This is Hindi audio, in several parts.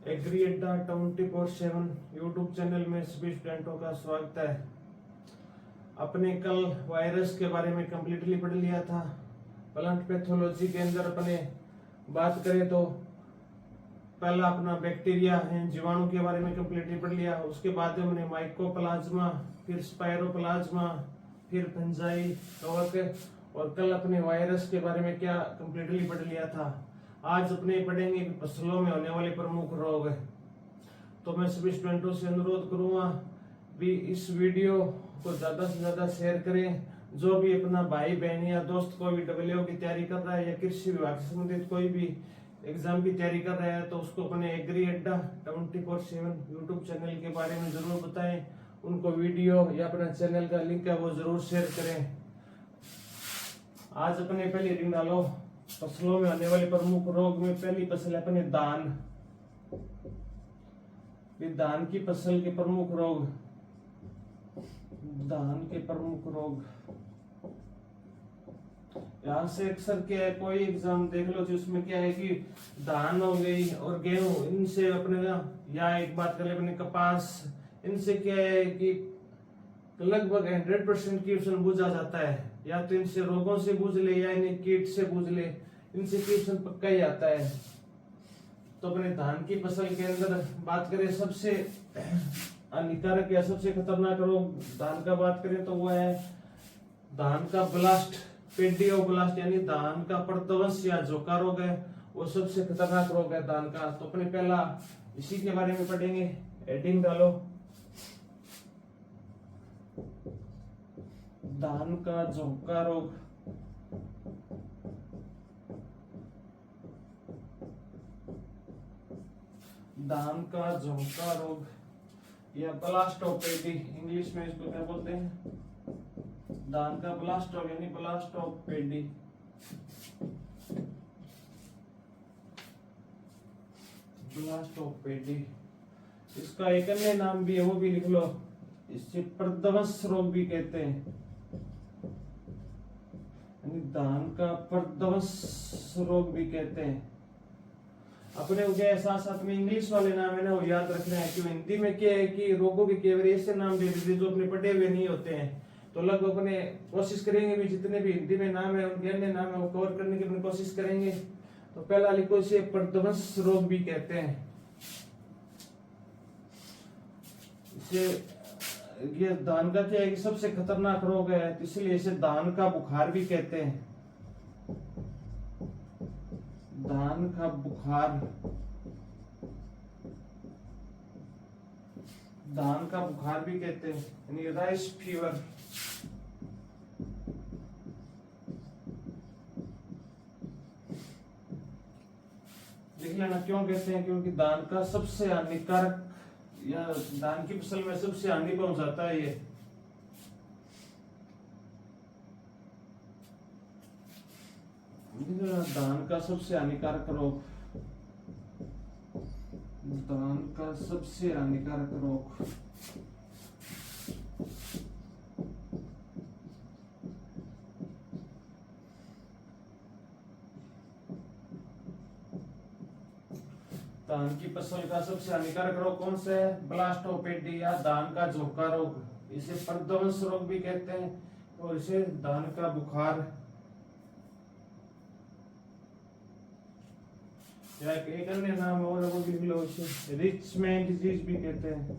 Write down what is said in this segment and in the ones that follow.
एग्री अड्डा 24/7 यूट्यूब चैनल में सभी स्टूडेंटों का स्वागत है। अपने कल वायरस के बारे में कंप्लीटली पढ़ लिया था। प्लांट पैथोलॉजी के अंदर अपने बात करें तो पहला अपना बैक्टीरिया है, जीवाणु के बारे में कंप्लीटली पढ़ लिया। उसके बाद हमने माइकोप्लाज्मा, फिर स्पाइरोप्लाज्मा, फिर फंजाई, कवक और कल अपने वायरस के बारे में क्या कंप्लीटली पढ़ लिया था। आज अपने पढ़ेंगे कि फसलों में होने वाले प्रमुख रोग है। तो मैं सभी स्टूडेंटों से अनुरोध करूंगा भी इस वीडियो को ज्यादा से ज्यादा शेयर करें। जो भी अपना भाई बहन या दोस्त कोई भी डब्ल्यूओ की तैयारी कर रहा है या कृषि विभाग से संबंधित कोई भी एग्जाम की तैयारी कर रहा है तो उसको अपने एग्री अड्डा 24/7 यूट्यूब चैनल के बारे में जरूर बताएं। उनको वीडियो या अपना चैनल का लिंक है वो जरूर शेयर करें। आज अपने पहली रीडिंग डालो। फसलों में आने वाले प्रमुख रोग में पहली फसल है अपने धान। धान की फसल के प्रमुख रोग, धान के प्रमुख रोग यहाँ से अक्सर क्या है, कोई एग्जाम देख लो जिसमें क्या है कि धान हो गई और गेहूं, इनसे अपने या एक बात कर ले अपने कपास, इनसे क्या है कि लगभग 100% क्वेश्चन पूछा जाता है। या तो इनसे रोगों से पूछ ले या इन्हें कीट से पूछ ले, इनसे क्वेश्चन पक्का ही आता है। तो अपने धान की फसल के अंदर बात करें सबसे हानिकारक या सबसे खतरनाक रोग धान का बात करें तो वो है धान का ब्लास्ट, पेडियोब्लास्ट यानी धान का प्रध्वंस या झोंका रोग है। वो सबसे खतरनाक रोग है धान का। तो अपने पहला इसी के बारे में पढ़ेंगे। हेडिंग डालो, धान का झोंका रोग। धान का झोंका रोग या ब्लास्ट ऑफ पेडी, इंग्लिश में इसको क्या बोलते हैं, धान का ब्लास्ट ऑफ यानी blast of paddy. Blast of paddy, इसका एक अन्य नाम भी है वो भी लिख लो, इससे प्रध्वंस रोग भी कहते हैं, यानी धान का प्रध्वंस रोग भी कहते हैं। अपने उनके साथ साथ में इंग्लिश वाले नाम है ना वो याद रखना है, क्यों हिंदी में क्या है कि रोगों के केवल ऐसे नाम दे देते जो अपने पढ़े हुए नहीं होते हैं। तो लगभग अपने कोशिश करेंगे भी जितने भी हिंदी में नाम है उनके अन्य नाम है वो कवर करने की अपनी कोशिश करेंगे। तो पहला लिखो, इसे प्रध्वंस रोग भी कहते हैं। इसे ये धान का क्या है कि सबसे खतरनाक रोग है, इसलिए इसे धान का बुखार भी कहते हैं। धान का बुखार, धान का बुखार भी कहते हैं, यानी राइस फीवर। देख लेना क्यों कहते हैं, क्योंकि धान का सबसे हानिकारक या धान की फसल में सबसे हानि पहुंचाता है ये। धान का सबसे हानिकारक रोग, धान का सबसे हानिकारक रोग। धान की फसल का सबसे हानिकारक रोग कौन सा है? ब्लास्ट ऑफ पेडी या धान का झोंका रोग। इसे प्रध्वंस रोग भी कहते हैं और इसे धान का बुखार या एक अन्य नाम और वो लिख लो, इसे रिचमैन डिजीज भी कहते हैं।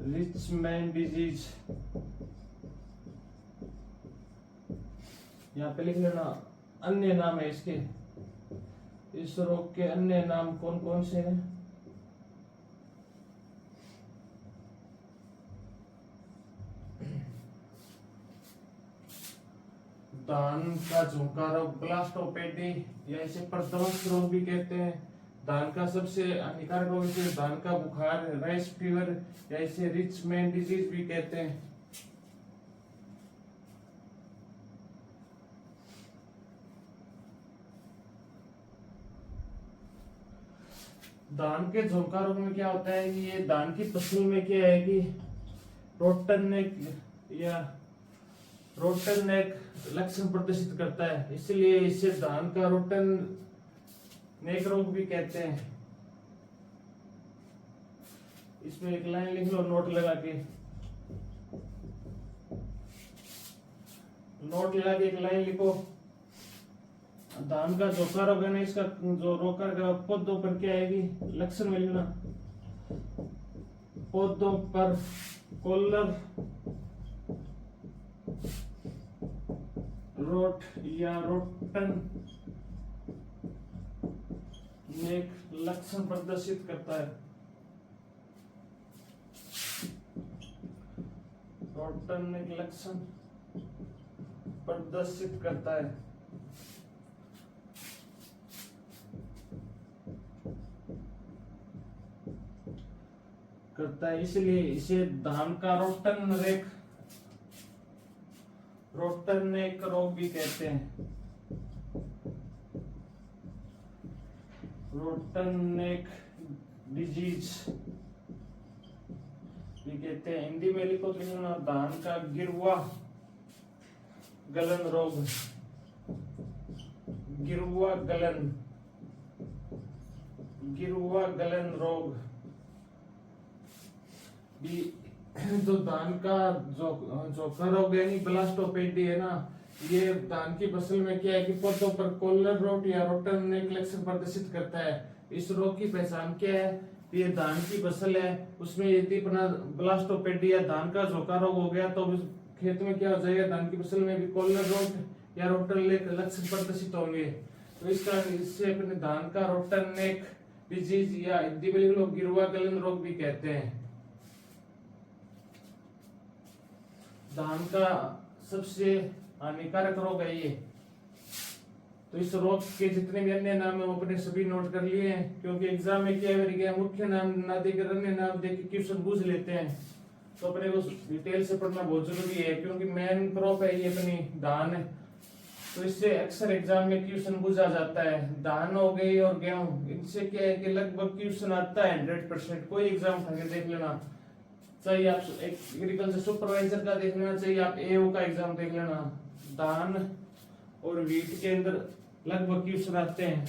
रिचमैन डिजीज यहाँ पे लिख लेना। अन्य नाम है इसके, इस रोग के अन्य नाम कौन कौन से हैं? धान का झोंका रोग, ब्लास्ट ऑफ पेडी या इसे प्रध्वंस रोग भी कहते हैं। धान का सबसे हानिकारक रोग इसे धान का बुखार, राइस फीवर या इसे रिचमैन डिजीज भी कहते हैं। धान के झोंका रोग में क्या होता है कि ये धान की फसल में क्या है कि रोटन नेक या रोटन नेक लक्षण प्रदर्शित करता है, इसलिए इसे धान का रोटन नेक रोग भी कहते हैं। इसमें एक लाइन लिख लो नोट लगा के, नोट लगा के एक लाइन लिखो। धान का जो कारक है ना, इसका जो रोकर का पौधों पर क्या आएगी, लक्षण में लिखना, पौधों पर कॉलर रोट या रोटन में एक लक्षण प्रदर्शित करता है। रोटन एक लक्षण प्रदर्शित करता है। इसलिए इसे धान का रोटन नेक रोग भी कहते हैं। रोटन नेक डिजीज भी कहते हैं। हिंदी में लिखो तो धान का गिरवा गलन रोग, गिरवा गलन रोग भी। जो धान का जोखा रोग यानी ब्लास्टोपेडी है ना, ये धान की फसल में क्या है कि पौधों पर कॉलर रोट या रोटन नेक लक्षण प्रदर्शित करता है। इस रोग की पहचान क्या है, ये धान की फसल है, उसमें यदि ब्लास्टोपेडी या धान का जोखा रोग हो गया तो खेत में क्या हो जाएगा, धान की फसल में भी कॉलर रोट या रोटन नेक लक्षण प्रदर्शित होंगे। तो इससे अपने धान का रोटन नेक डिजीज या हिंदी में लिख लो गिरवा गलन रोग भी कहते हैं। धान का सबसे हानिकारक रोग है ये। तो इस रोग के जितने भी अन्य नाम है वो अपने सभी नोट कर लिए हैं, क्योंकि एग्जाम में क्या है, मुख्य नाम ना देकर अन्य नाम देकर क्वेश्चन पूछ लेते हैं। तो अपने को डिटेल से पढ़ना बहुत जरूरी है, क्योंकि मेन क्रॉप है ये अपनी धान है। तो इससे अक्सर एग्जाम में क्वेश्चन पूछा जाता है। धान हो गई और गेहूं, इनसे क्या है कि लगभग क्वेश्चन आता है 100%। कोई एग्जाम उठा के देख लेना, चाहिए आप एग्रीकल्चर सुपरवाइजर का देख लेना, चाहिए आप एओ का एग्जाम देख लेना, धान और वीट के अंदर लगभग क्वेश्चन आते हैं।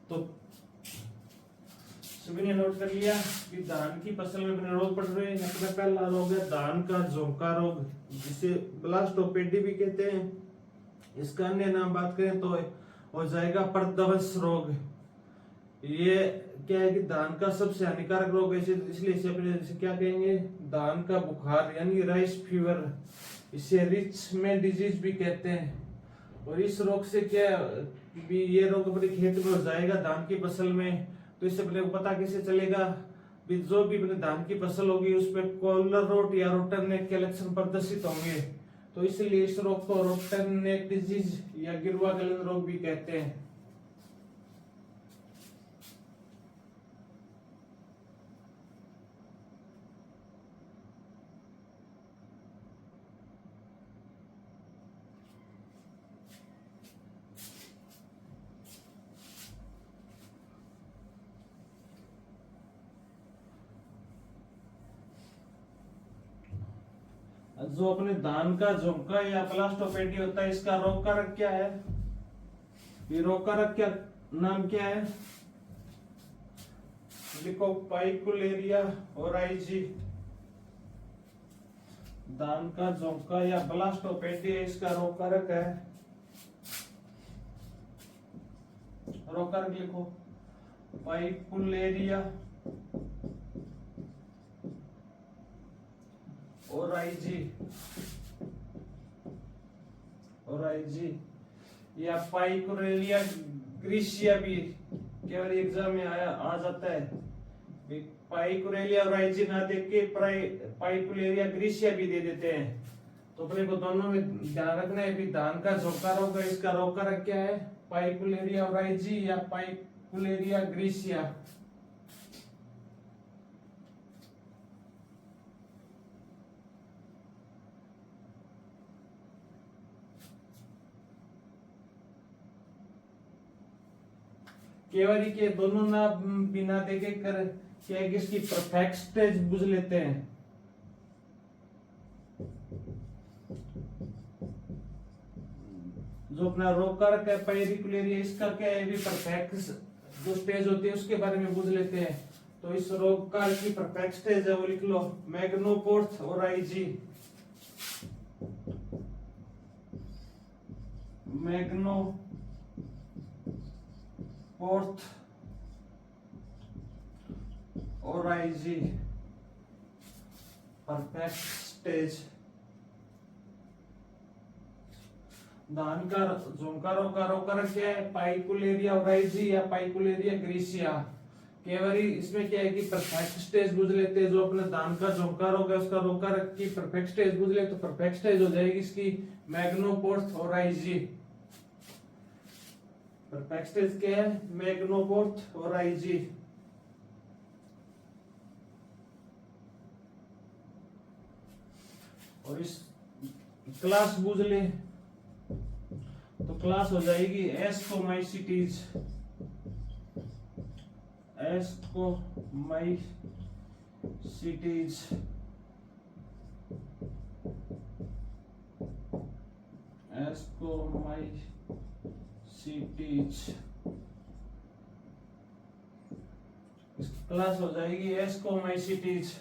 तो सभी ने नोट कर लिया कि धान की फसल में अपने रोग पड़ रहे हैं। अपना पहला रोग है धान का झोंका रोग, जिसे ब्लास्टोपेडी भी कहते हैं। इसका अन्य नाम बात करें तो हो जाएगा परदवस रोग। ये क्या है कि धान का सबसे हानिकारक रोग है, इसलिए इसे अपने क्या कहेंगे, धान का बुखार यानी राइस फीवर, इसे रिचमैन डिजीज भी कहते हैं। और इस रोग से क्या भी, ये रोग अपने खेत में हो जाएगा धान की फसल में। तो इससे अपने को पता कैसे चलेगा, जो भी अपने धान की फसल होगी उस पर कॉलर रोट या रोटन नेक के लक्षण प्रदर्शित होंगे। तो इसलिए इस रोग को रोटन नेक डिजीज या गिरवा गलन रोग भी कहते हैं। जो अपने धान का झोंका या ब्लास्टोपेडी होता है, इसका रोग कारक क्या है, ये रोग कारक क्या नाम क्या है, लिखो पाइकुलेरिया ओराइजी। धान का झोंका या ब्लास्टोपेडी इसका रोग कारक है। रोग कारक लिखो पाइकुलेरिया ओराइजी या पाइकुलेरिया ग्रीसिया भी केवल एग्जाम में आ जाता है। पाइकुलेरिया ओराइजी ना देख के पाइकुलेरिया ग्रीसिया भी दे देते हैं। तो अपने को दोनों में ध्यान रखना है कि धान का झोंका रोग है, इसका रोग कारक क्या है, पाइकुलेरिया ओराइजी या पाइकुलेरिया ग्रीसिया। केवल के दोनों ना बिना देखे कर क्या है कि इसकी परफेक्ट स्टेज बुझ लेते हैं। जो अपना रोग कारक है पाइरिकुलेरिया, इसका क्या है भी परफेक्ट जो स्टेज होती है उसके बारे में पूछ लेते हैं। तो इस रोग कारक की परफेक्ट स्टेज है वो लिख लो मैग्नोपोर्थ ओराइजी, मैग्नोपोर्थ ओराइजी परफेक्ट स्टेज। धान का झुमका रोग का रोग कारक क्या है पाइकुलेरिया ओराइजी या पाइकुलेरिया ग्रीसिया। केवल इसमें क्या है कि परफेक्ट स्टेज बुझ लेते हैं। जो अपने धान का झुमका रोग है उसका रोग कारक की परफेक्ट स्टेज बुझ ले तो परफेक्ट स्टेज हो जाएगी इसकी मैग्नोपोर्थ ओराइजी। परफेक्ट स्टेज क्या है मैग्नोपोर्थ ओराइजी। और इस क्लास बुझ ले तो क्लास हो जाएगी एस्कोमाइसिटीज, एस्कोमाइसिटीज। एस्कोमाइसिटीज क्लास हो जाएगी एस्कोमाइसिटीज।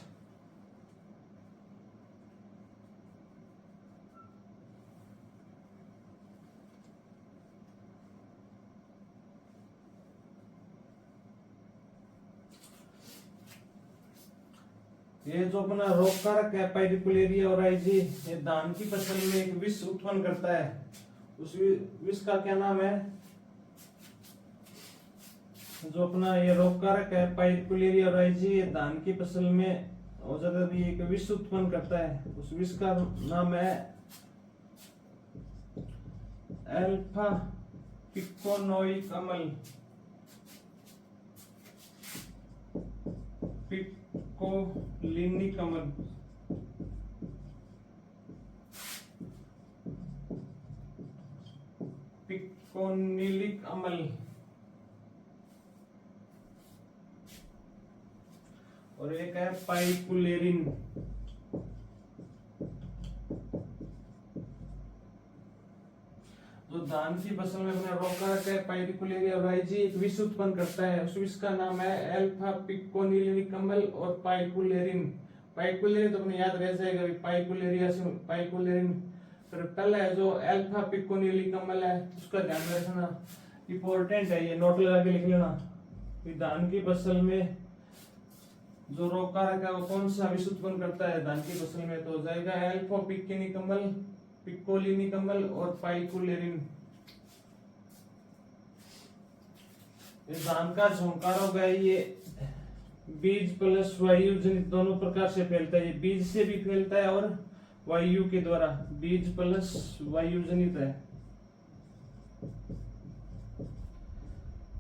ये जो अपना रोग कारक है पाइरिकुलेरिया ओराइजी, ये धान की फसल में एक विष उत्पन्न करता है। उस विष का क्या नाम है, जो अपना ये रोग कारक है पाइरिकुलेरिया ओराइजी, ये धान की फसल में हो जाता है एक विष उत्पन्न करता है। उस विष का नाम है अल्फा पिकोनोइक अम्ल, पिकोलिनिक अम्ल। पिकोनिलिक अम्ल। और एक है पाइकुलेरिन। जो धान की फसल में अपना रोग कारक है पाइरिकुलेरिया ओराइजी एक विष उत्पन्न करता है। उस विष का नाम है अल्फा पिकोनिलिक अम्ल और पाइकुलेरिन। पाइकुलेरिन तो अपने याद रह जाएगा पाइकुलेरिया से पाइकुलेरिन। फिर पहला है जो अल्फा पिकोनिलिक अम्ल है उसका ध्यान रखना, इंपॉर्टेंट है, ये नोट लगा के लिख लेना। धान की फसल में जो रोग कारक है वो कौन सा विष उत्पन्न करता है धान की फसल में, तो हो जाएगा अल्फा पिकोनिक अम्ल, पिकोलिनिक अम्ल और पाइकुलेरिन। ये धान का झुमका रोग है, ये बीज प्लस वायु जनित दोनों प्रकार से फैलता है। ये बीज से भी फैलता है और वायु के द्वारा, बीज प्लस वायु जनित है।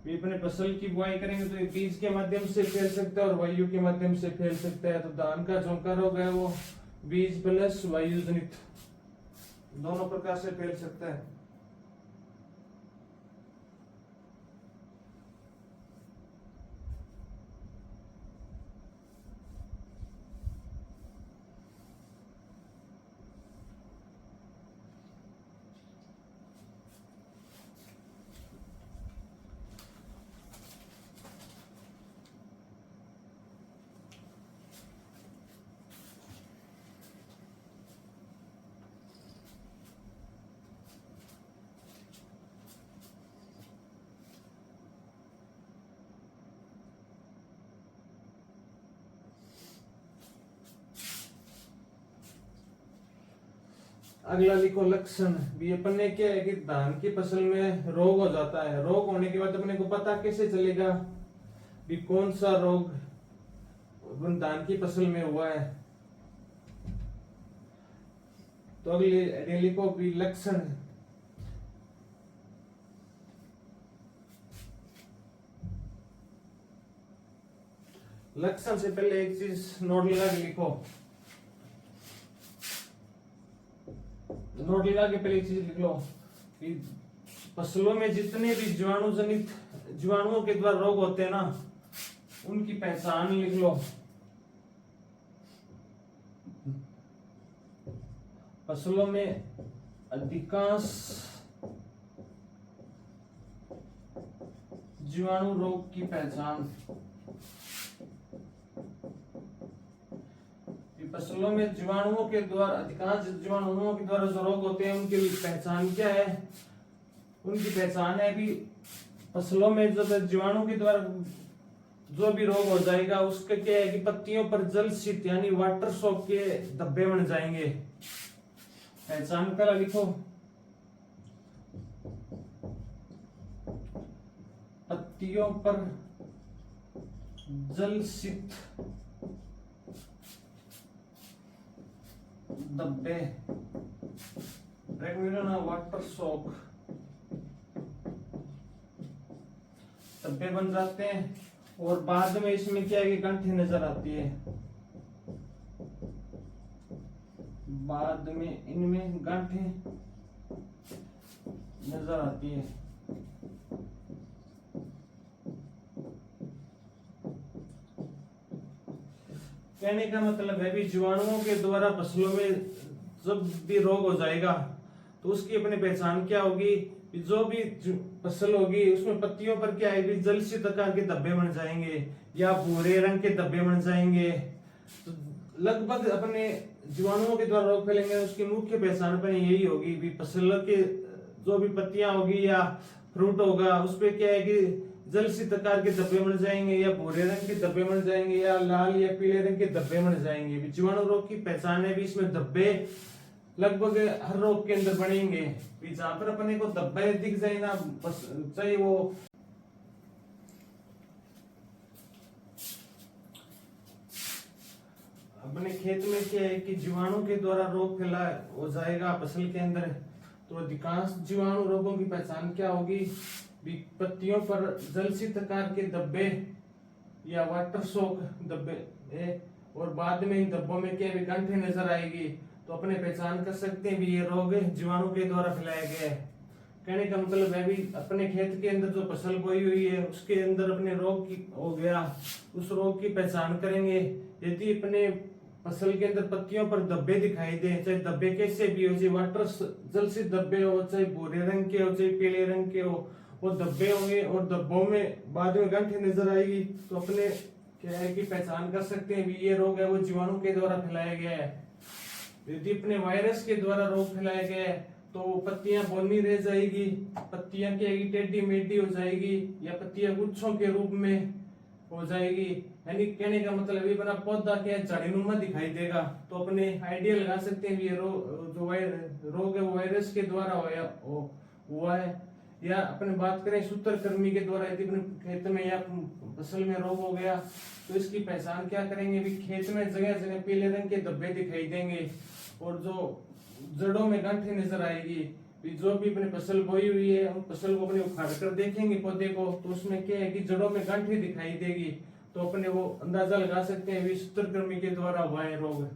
अपने फसल की बुआई करेंगे तो ये बीज के माध्यम से फैल सकता है और वायु के माध्यम से फैल सकता है। तो धान का झुमका रोग है वो बीज प्लस वायु जनित दोनों प्रकार से फैल सकता है। अगला लिखो लक्षण। भी अपन ने क्या है कि धान की फसल में रोग हो जाता है। रोग होने के बाद अपने को पता कैसे चलेगा भी कौन सा रोग धान की फसल में हुआ है। तो अगले लिखो भी लक्षण। लक्षण से पहले एक चीज नोट लगा के लिखो, नोट लगा के पहले एक चीज लिख लो कि फसलों में जितने भी जीवाणु जनित जीवाणुओं के द्वारा रोग होते हैं ना उनकी पहचान लिख लो। फसलों में अधिकांश जीवाणु रोग की पहचान। फसलों में जीवाणुओं के द्वारा, अधिकांश जीवाणुओं के द्वारा जो रोग होते हैं उनकी पहचान क्या है? उनकी पहचान है कि फसलों में जो जीवाणु के द्वारा जो भी रोग हो जाएगा उसका क्या है कि पत्तियों पर जल शीत यानी वाटर शॉक के धब्बे बन जाएंगे। पहचान पहला लिखो, पत्तियों पर जल शीत धब्बे, वाटर शॉक धब्बे बन जाते हैं और बाद में इसमें क्या है कि गांठें नजर आती है। बाद में इनमें गांठें नजर आती है। कहने का मतलब है भी जीवाणुओं के द्वारा फसलों में जब भी रोग हो जाएगा तो उसकी अपनी पहचान क्या होगी? जो भी फसल होगी उसमें पत्तियों पर क्या है, जल शीत आकार के धब्बे बन जाएंगे या भूरे रंग के धब्बे बन जाएंगे। तो लगभग अपने जीवाणुओं के द्वारा रोग फैलेंगे, उसकी मुख्य पहचान पर यही होगी भी फसल के जो भी पत्तियां होगी या फ्रूट होगा उस पे क्या है कि जल शीत आकार के धब्बे बन जाएंगे या भूरे रंग के धब्बे बन जाएंगे या लाल या पीले रंग के धब्बे बन जाएंगे। जीवाणु रोग की पहचान है भी इसमें धब्बे लगभग हर रोग के अंदर बनेंगे। जहां पर अपने को धब्बे दिख जाए ना, चाहे वो अपने खेत में क्या है कि जीवाणु के द्वारा रोग फैला हो जाएगा फसल के अंदर, तो अधिकांश जीवाणु रोगों की पहचान क्या होगी? पत्तियों पर जलसित आकार के धब्बे या वाटर शॉक धब्बे और बाद में इन धब्बों में क्या गांठें नजर आएगी, तो अपने पहचान कर सकते हैं भी ये रोग जीवाणु के द्वारा फैलाया गया है। कहने का मतलब है भी अपने खेत के अंदर जो फसल बोई हुई है उसके अंदर अपने रोग की हो गया, उस रोग की पहचान करेंगे। यदि अपने फसल के अंदर पत्तियों पर धब्बे दिखाई दे, चाहे धब्बे कैसे भी हो, चाहे वाटर जलसित धब्बे हो, चाहे भूरे रंग के हो, चाहे पीले रंग के हो, वो धब्बे होंगे और धब्बों में बाद में गांठें नजर आएगी, तो अपने क्या है कि पहचान कर सकते हैं भी ये रोग है वो जीवाणु के द्वारा फैलाया गया है। यदि अपने वायरस के द्वारा रोग फैलाया गया है तो पत्तियां बौनी रह जाएगी, पत्तियां क्या टेढ़ी मेढ़ी हो जाएगी या पत्तियां गुच्छों के रूप में हो जाएगी। यानी कहने का मतलब ये बना पौधा क्या झाड़ीनुमा दिखाई देगा। तो अपने आइडिया लगा सकते हैं ये रोग है वो वायरस के द्वारा हुआ है। या अपने बात करें सूत्रकृमि के द्वारा, यदि अपने खेत में या फसल में रोग हो गया तो इसकी पहचान क्या करेंगे भी खेत में जगह जगह पीले रंग के धब्बे दिखाई देंगे और जो जड़ों में गांठें नजर आएगी। जो भी अपनी फसल बोई हुई है हम फसल को अपने उखाड़ कर देखेंगे पौधे को, तो उसमें क्या है कि जड़ों में गांठें दिखाई देगी, तो अपने वो अंदाजा लगा सकते हैं सूत्रकृमि के द्वारा हुआ है रोग।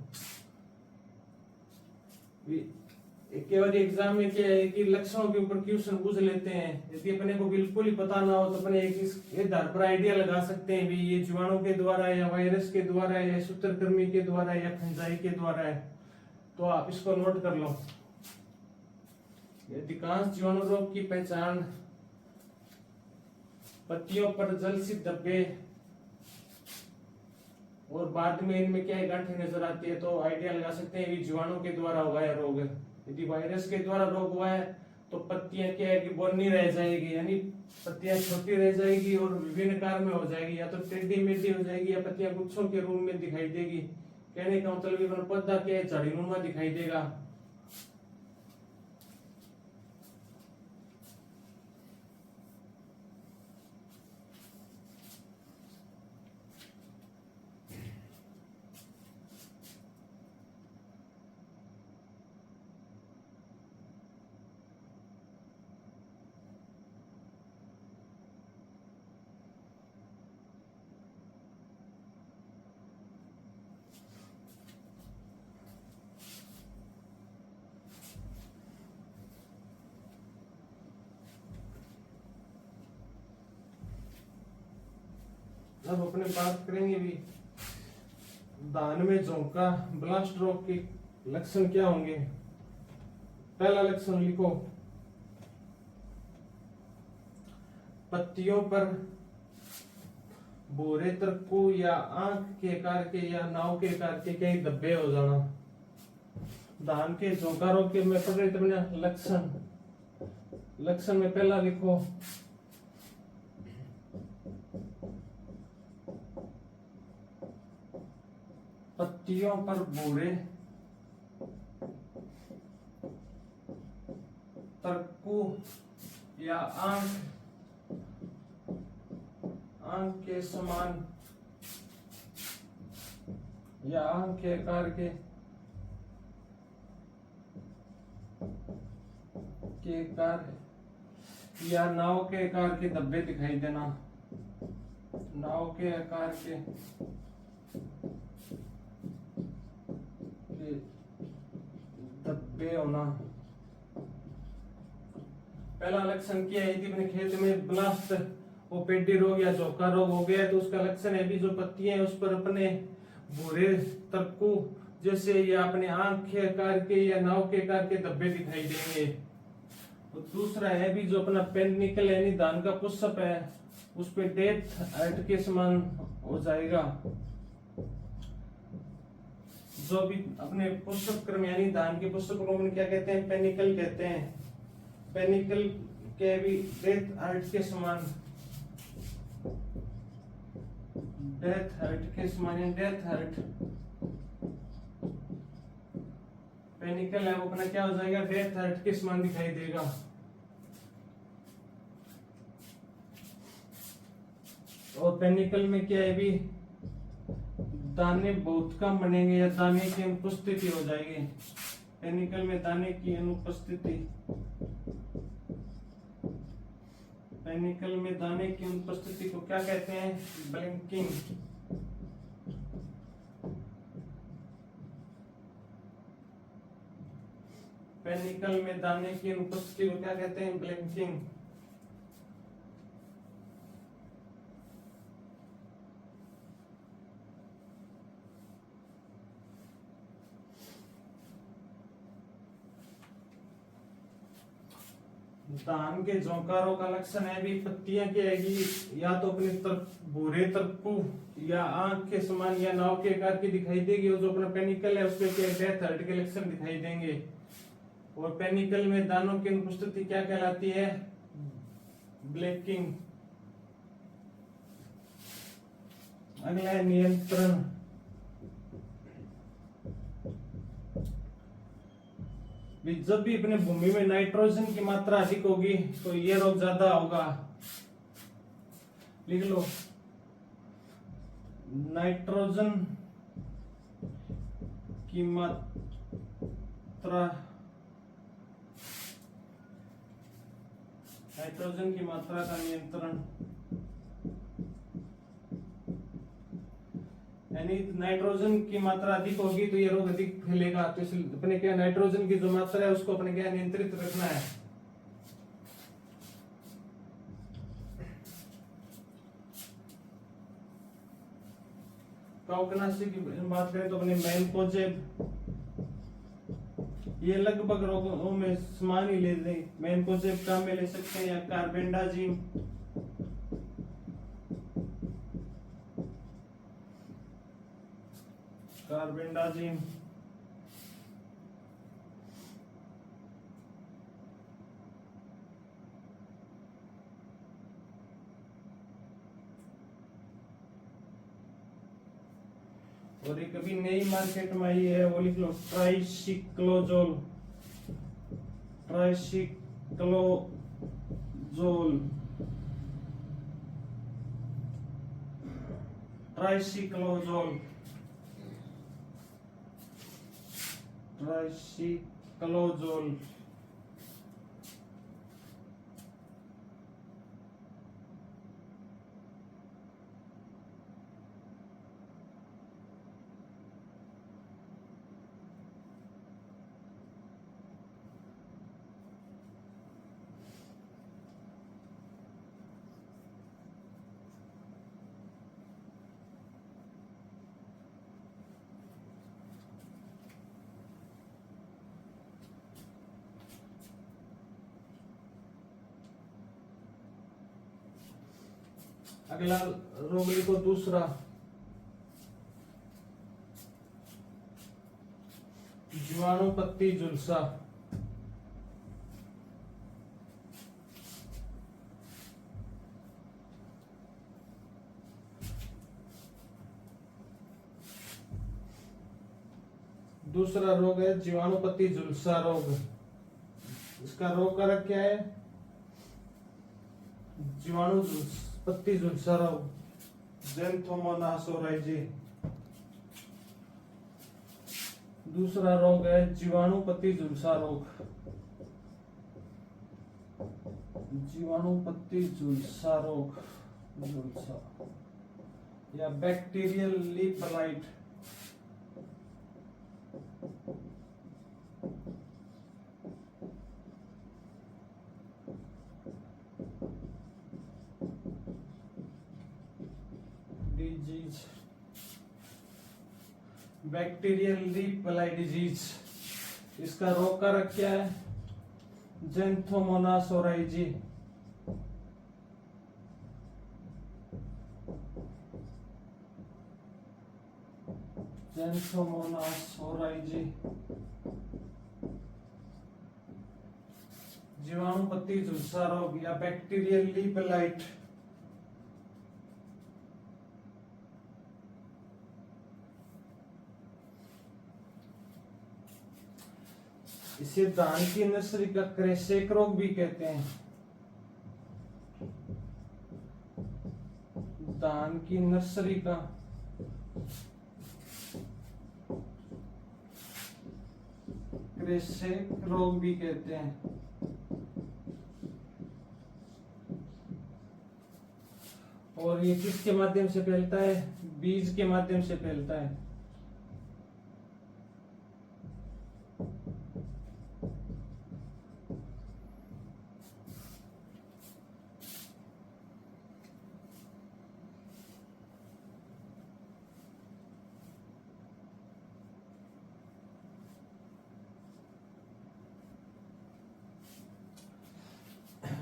केवल एग्जाम में क्या है कि लक्षणों के ऊपर क्वेश्चन पूछ लेते हैं, यदि अपने को बिल्कुल ही पता ना हो तो अपने एक आधार पर आइडिया लगा सकते हैं भी ये जीवाणु के द्वारा या वायरस के द्वारा या सूत्रकृमि के द्वारा या फंजाई के द्वारा है। तो आप इसको नोट कर लो। अधिकांश जीवाणु रोग की पहचान पत्तियों पर जलसित धब्बे और बाद में इनमें क्या है गांठें नजर आती है, तो आइडिया लगा सकते हैं जीवाणु के द्वारा हुआ है रोग। यदि वायरस के द्वारा रोग हुआ है तो पत्तियां क्या है कि बौनी रह जाएगी, यानी पत्तियां छोटी रह जाएगी और विभिन्न आकार में हो जाएगी, या तो टेढ़ी मेढ़ी हो जाएगी या पत्तियां गुच्छों के रूप में दिखाई देगी। कहने का मतलब पौधा क्या है झाड़ीनुमा दिखाई देगा। अब अपने बात करेंगे भी धान में झोंका ब्लास्ट रोग के लक्षण क्या होंगे। पहला लक्षण लिखो, पत्तियों पर भूरे तरकू या आंख के आकार के या नाव के आकार के कई धब्बे हो जाना। धान के झोंकारों के में पढ़ रहे थे लक्षण। लक्षण में पहला लिखो पत्तियों पर भूरे तरकू या आंख के समान या आंख के आकार के आकार या नाव के आकार के धब्बे दिखाई देना। नाव के आकार के धब्बे होना। पहला लक्षण क्या है? यदि अपने खेत में ब्लास्ट वो पेडी रोग या झोंका रोग हो गया तो उसका लक्षण है भी जो पत्तियां हैं उस पर अपने भूरे तरकू जैसे या अपने आंख के आकार के या नाव के आकार के धब्बे दिखाई देंगे। तो दूसरा है भी जो अपना पेनिकल यानी धान का पुष्प है उस पे डेथ हार्ट के समान हो जाएगा। जो भी अपने पुष्प क्रम यानी धान के पुष्प क्रम में क्या कहते हैं? पेनिकल कहते हैं। पेनिकल के भी डेथ हार्ट के समान डेथ हार्ट के समान डेथ हार्ट पेनिकल है वो अपना क्या हो जाएगा? डेथ हार्ट के समान दिखाई देगा। और पेनिकल में क्या है भी दाने बहुत कम बनेंगे या दाने की अनुपस्थिति हो जाएगी। पेनिकल में दाने की अनुपस्थिति पेनिकल में दाने की अनुपस्थिति को क्या कहते हैं? ब्लिंकिंग। पेनिकल में दाने की अनुपस्थिति को क्या कहते हैं? ब्लिंकिंग। धान के झोंकारों का लक्षण है भी पत्तियां क्या आएगी या तो अपने भूरे तरकू या आंख के समान या नाव के आकार की दिखाई देगी। और जो अपना पेनिकल है उसपे क्या डेथ हार्ट के लक्षण दिखाई देंगे। और पेनिकल में दानों की अनुपस्थिति क्या कहलाती है? ब्लैकिंग। अगला है नियंत्रण। जब भी अपने भूमि में नाइट्रोजन की मात्रा अधिक होगी तो ये रोग ज्यादा होगा। लिख लो नाइट्रोजन की मात्रा का नियंत्रण यानी नाइट्रोजन की मात्रा अधिक होगी तो ये रोग अधिक फैलेगा। तो इसलिए अपने क्या नाइट्रोजन की जो मात्रा है उसको अपने क्या नियंत्रित रखना है। कवकनाशी की बात करें तो अपने मैनकोजेब ये लगभग रोगों में समान ही ले लें। मैनकोजेब काम में ले सकते हैं या कार्बेंडाजिम और एक अभी नई मार्केट में आई है वो लिख लो ट्राइसिक्लोजोल। ट्राइसिक्लोजोल अगला रोग लिखो दूसरा, जीवाणु पत्ती झुलसा। दूसरा रोग है जीवाणु पत्ती झुलसा रोग। इसका रोग कारक क्या है? जीवाणु पत्ती झुलसा रोग, ज़ैंथोमोनास ओराइजी। दूसरा रोग है जीवाणु पत्ती झुलसा रोग, जीवाणु पत्ती झुलसा रोग, झुलसा या bacterial leaf blight. Disease, bacterial leaf blight disease. इसका रोग कारक क्या है? Xanthomonas oryzae. ज़ैंथोमोनास ओराइजी, जीवाणु पत्ती झुलसा रोग या बैक्टीरियल लीफ ब्लाइट। इसे धान की नर्सरी का क्रेसेक रोग भी कहते हैं। धान की नर्सरी का क्रेसेक रोग भी कहते हैं। और ये किसके माध्यम से फैलता है? बीज के माध्यम से फैलता है।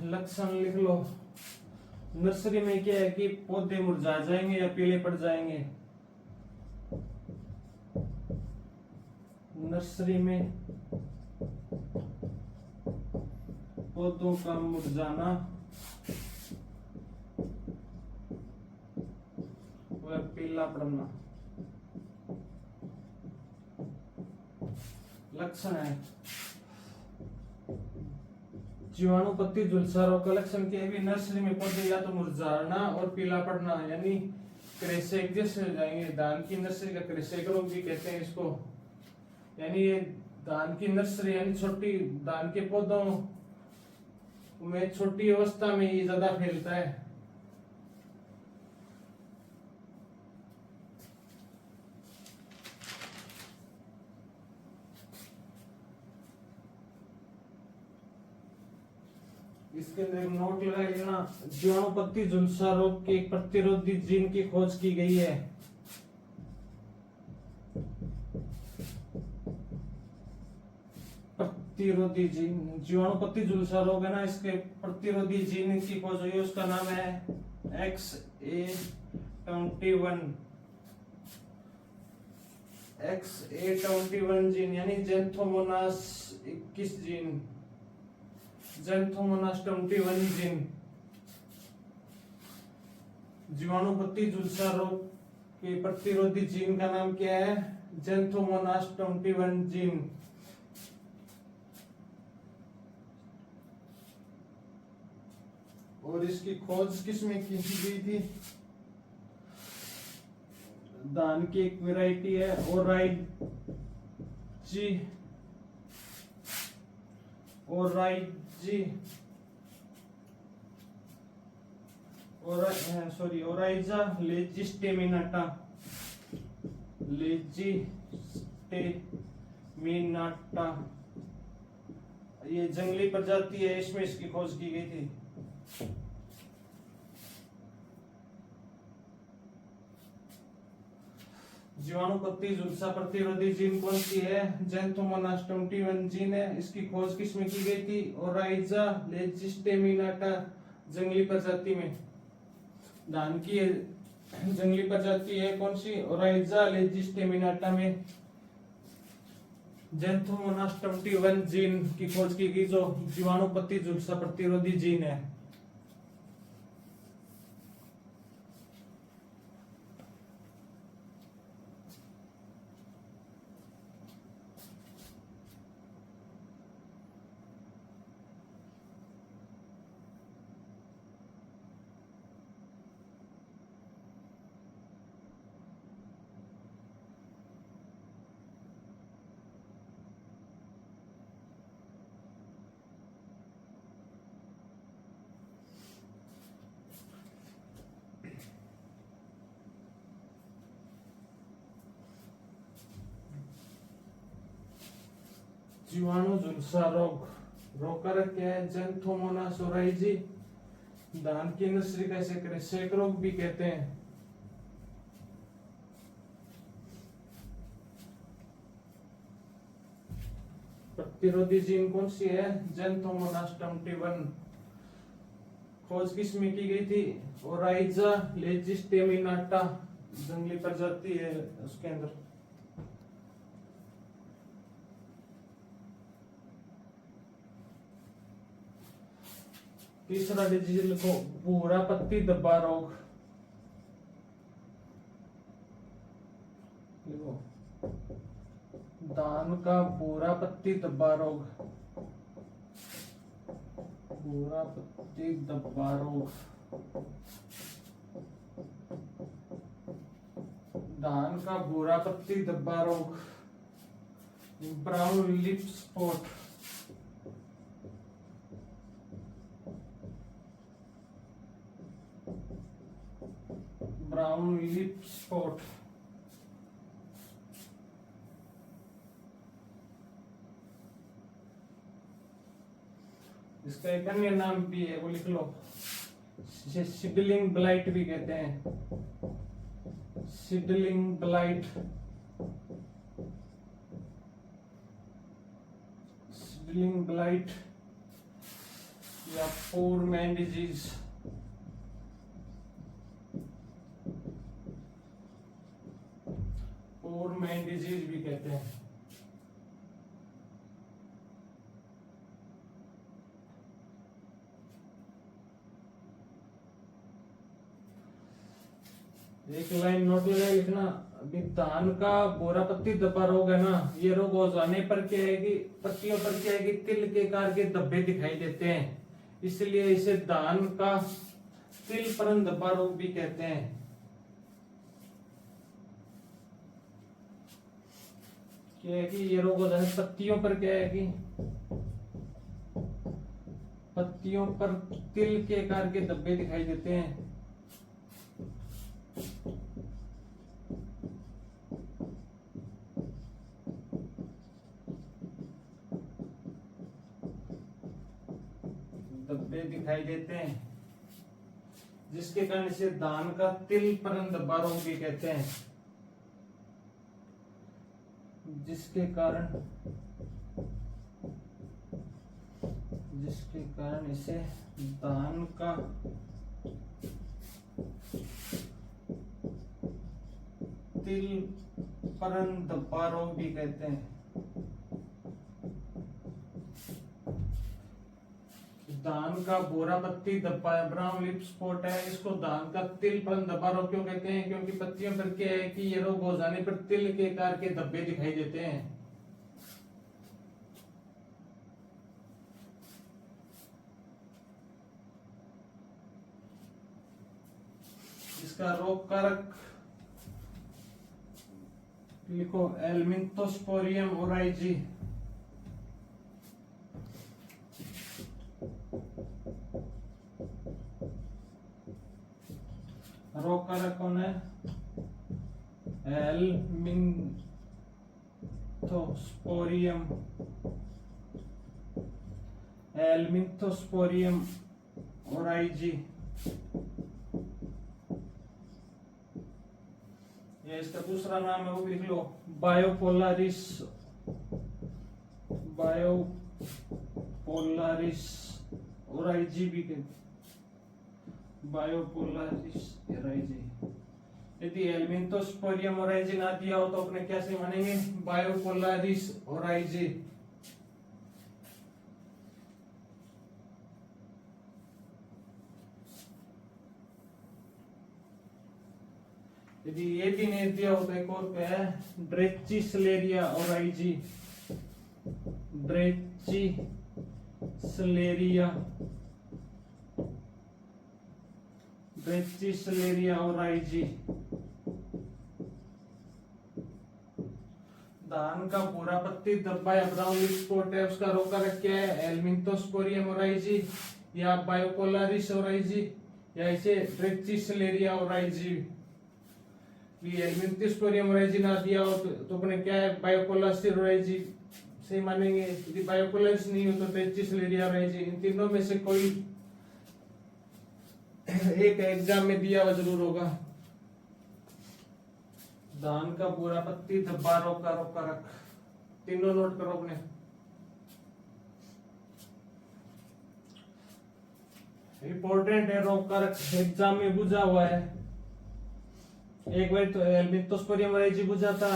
लक्षण लिख लो। नर्सरी में क्या है कि पौधे मुरझा जाएंगे या पीले पड़ जाएंगे। नर्सरी में पौधों का मुरझाना व पीला पड़ना लक्षण है। जीवाणु पत्ती झुलसा रोग का लक्षण क्या है? नर्सरी में पौधे या तो मुरझाना और पीला पड़ना, यानी क्रेसेक जैसे हो जाएंगे। धान की नर्सरी का क्रेसेक रोग भी कहते हैं इसको। यानी ये धान की नर्सरी यानी छोटी धान के पौधों में छोटी अवस्था में ये ज्यादा फैलता है। इसके अंदर एक नोट लगा लेना। जीवाणु पत्ती झुलसा रोग के एक प्रतिरोधी जीन की खोज की गई है। प्रतिरोधी जीन, जीवाणु पत्ती झुलसा रोग है ना, इसके प्रतिरोधी जीन की खोज हुई है। उसका नाम है XA21। XA21 जीन यानी ज़ैंथोमोनास 21 जीन, ज़ैंथोमोनास 21 जीन। जीवाणु पत्ती झुलसा रोग के प्रतिरोधी जीन का नाम क्या है? Xanthomonas 21 gene. और इसकी खोज किसमें की गई थी? धान की एक वैरायटी है ओराइजी, ओराइजा लेजिस्टेमिनाटा, लेजिस्टेमिनाटा। ये जंगली प्रजाति है, इसमें इसकी खोज की गई थी। जीवाणु पत्ती झुलसा प्रतिरोधी जीन कौन सी है? ज़ैंथोमोनास 21 जीन है। इसकी खोज किसमें की गई थी? ओराइजा लेजिस्टेमिनाटा जंगली प्रजाति में। धान की जंगली प्रजाति है कौन सी? ओराइजा लेजिस्टेमिनाटा में ज़ैंथोमोनास 21 जीन की खोज की गई, जो जीवाणुपत्ती झुलसा प्रतिरोधी जीन है। जीवाणु झुलसा रोग का क्या है? Xanthomonas oryzae. धान की नर्सरी कैसे करें? सेक रोग भी कहते हैं। प्रतिरोधी जीन कौन सी है? ज़ैंथोमोनास 21। खोज किसमें की गई थी? ओराइजा लेजिस्टेमिनाटा जंगली प्रजाति है उसके अंदर। तीसरा डिजीज लिखो, भूरा पत्ती धब्बा रोग। लिखो, धान का भूरा पत्ती धब्बा रोग। भूरा पत्ती धब्बा रोग। धान का भूरा पत्ती धब्बा रोग, brown lip spot. Brown lip spot. इसका एक अन्य नाम भी है, वो लिख लो, सीडलिंग ब्लाइट भी कहते हैं। सीडलिंग ब्लाइट, सीडलिंग ब्लाइट या पोर मैन डिजीज। पोर मैन डिजीज भी कहते हैं। एक लाइन नोट लगा लिखना, अभी धान का भूरा पत्ती धब्बा रोग है ना, ये रोग हो जाने पर क्या है कि पत्तियों पर क्या है कि तिल के आकार के धब्बे दिखाई देते हैं, इसलिए इसे धान का तिल परन धब्बा रोग भी कहते हैं। क्या है कि ये रोग हो जाए पत्तियों पर, क्या है कि पत्तियों पर तिल के आकार के धब्बे दिखाई देते हैं। धब्बे दिखाई देते हैं, जिसके कारण इसे धान का तिल परन धब्बा रोग भी कहते हैं। जिसके कारण इसे धान का तिल परन धब्बा रोग भी कहते हैं। धान का भूरा पत्ती धब्बा ब्राउन लिप स्पॉट है, इसको धान का तिल परन धब्बा रोग क्यों कहते हैं? क्योंकि पत्तियों पर क्या है कि ये रोग हो जाने पर तिल के आकार के धब्बे दिखाई देते हैं। इसका रोग कारक लिखो, एल्मिंथोस्पोरियम ओराइजी। रोग कारक कौन है? एल्मिंथोस्पोरियम, एल्मिंथोस्पोरियम ओराइजी। ये इसका दूसरा नाम है, वो भी लिख लो, बायोपोलारिस, बायोपोलारिस ओराइजी भी कहते। बायोपोलरिस ओराइजी। यदि एल्मिंथोस्पोरियम ओराइजी ना दिया हो तो अपने कैसे मानेंगे? बायोपोलरिस ओराइजी। यदि ये भी नहीं दिया हो तो एक और क्या है? ड्रेचिसलेरिया ओराइजी। ड्रेचिसलेरिया ओराइजी। धान का पूरा पत्ती धब्बा या ब्राउन लीफ स्पॉट है, उसका रोका क्या है? एल्मिंथोस्पोरियम ओराइजी या बायोपोलरिस ओराइजी या इसे ड्रेचिसलेरिया ओराइजी। एल्मिंथोस्पोरियम ओराइजी ना दिया हो तो अपने क्या है? बायोपोलरिस ओराइजी से मानेंगे। यदि बायोपोलरिस नहीं हो तो ड्रेचिसलेरिया ओराइजी। इन तीनों में से कोई एक एग्जाम में दिया हुआ जरूर होगा। धान का पूरा पत्ती धब्बा रोका रोका रख, तीनों नोट करो अपने। इंपॉर्टेंट है, रोका रख, एग्जाम में पूछा हुआ है। एक बार तो एल्मिंथोस्पोरियम ओराइजी पूछा था,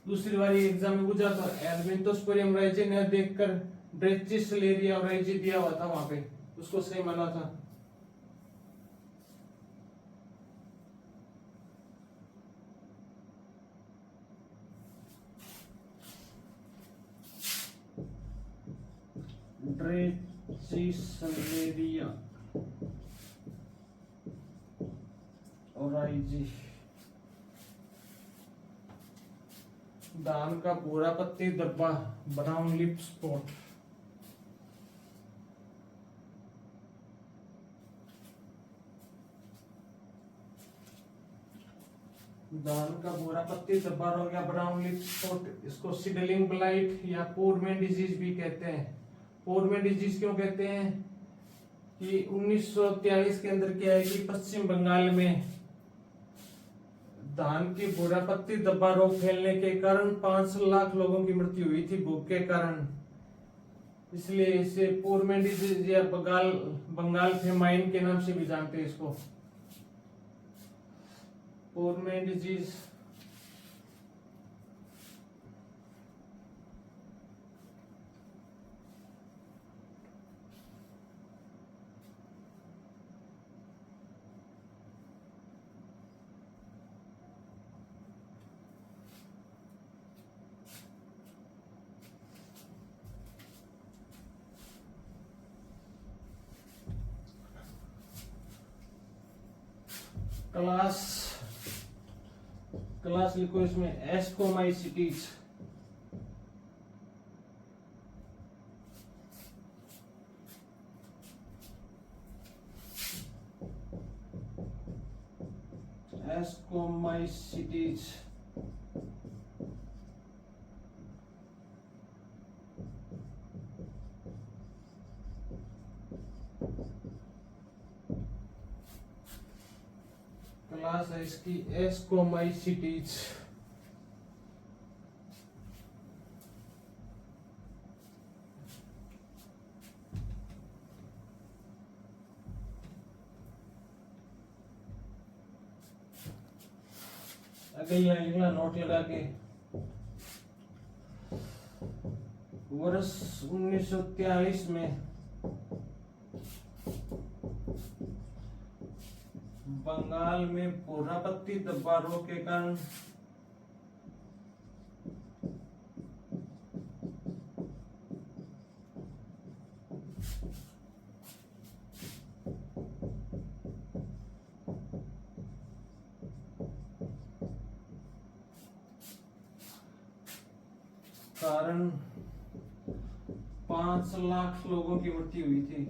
दूसरी बार एग्जाम में पूछा था एल्मिंथोस्पोरियम ओराइजी ने देखकर ड्रेचिसलेरिया ओराइजी दिया हुआ था, वहां पे उसको सही माना था। ड्रेचिसलेरिया ओराइजी। धान का पूरा पत्ती धब्बा, ब्राउन लिप स्पॉट। धान का पूरा पत्ती धब्बा हो गया, ब्राउन लिप स्पॉट। इसको सीडलिंग ब्लाइट या पोरमैन डिजीज भी कहते हैं। पोरमैन डिजीज क्यों कहते हैं? कि 1943 के अंदर क्या है कि पश्चिम बंगाल में धान की भूरा पत्ती धब्बा रोग फैलने के कारण 5 लाख लोगों की मृत्यु हुई थी भूख के कारण। इसलिए इसे पोरमैन डिजीज या बंगाल फेमाइन के नाम से भी जानते हैं इसको, पोरमैन डिजीज। क्लास लिखो इसमें, एस्कोमाइसिटीज। एस्कोमाइसिटीज क्लास है इसकी एस्कोमाइसिटीज। अगली लाइन लिखना नोट लगा के। वर्ष 1943 में बंगाल में भूरा पत्ती धब्बा रोग के कारण कारण 5 लाख लोगों की मृत्यु हुई थी।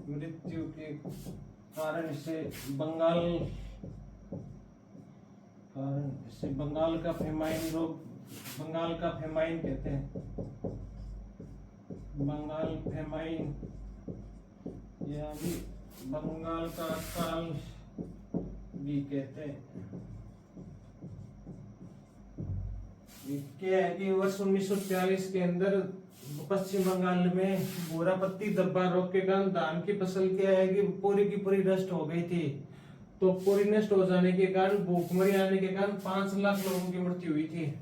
मृत्यु के कारण इसे बंगाल का फेमाइन रोग, बंगाल का फेमाइन कहते हैं। बंगाल फेमाइन या भी बंगाल का काल भी कहते हैं। क्या है कि वर्ष 1943 के अंदर पश्चिम बंगाल में भूरा पत्ती धब्बा रोग के कारण धान की फसल क्या है कि पूरी की पूरी नष्ट हो गई थी। तो पूरी नष्ट हो जाने के कारण, भूखमरी आने के कारण 5 लाख लोगों की मृत्यु हुई थी।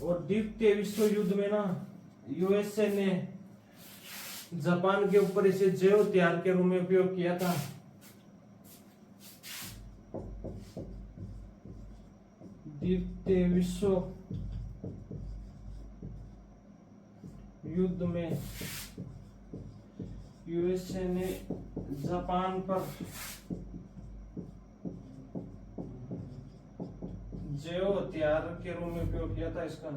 और द्वितीय विश्व युद्ध में ना यूएसए ने जापान के ऊपर इसे जैव हथियार के रूप में उपयोग किया था। द्वितीय विश्व युद्ध में यूएसए ने जापान पर जैव हथियार के रूप में उपयोग किया था इसका।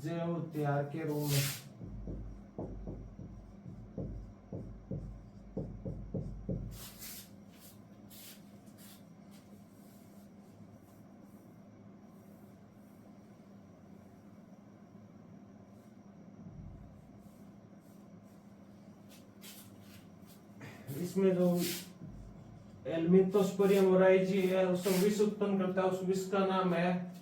जैव हथियार के रूप में इसमें जो एल्मिंथोस्पोरियम ओराइजी है उसको विष उत्पन्न करता है, उस विष का नाम है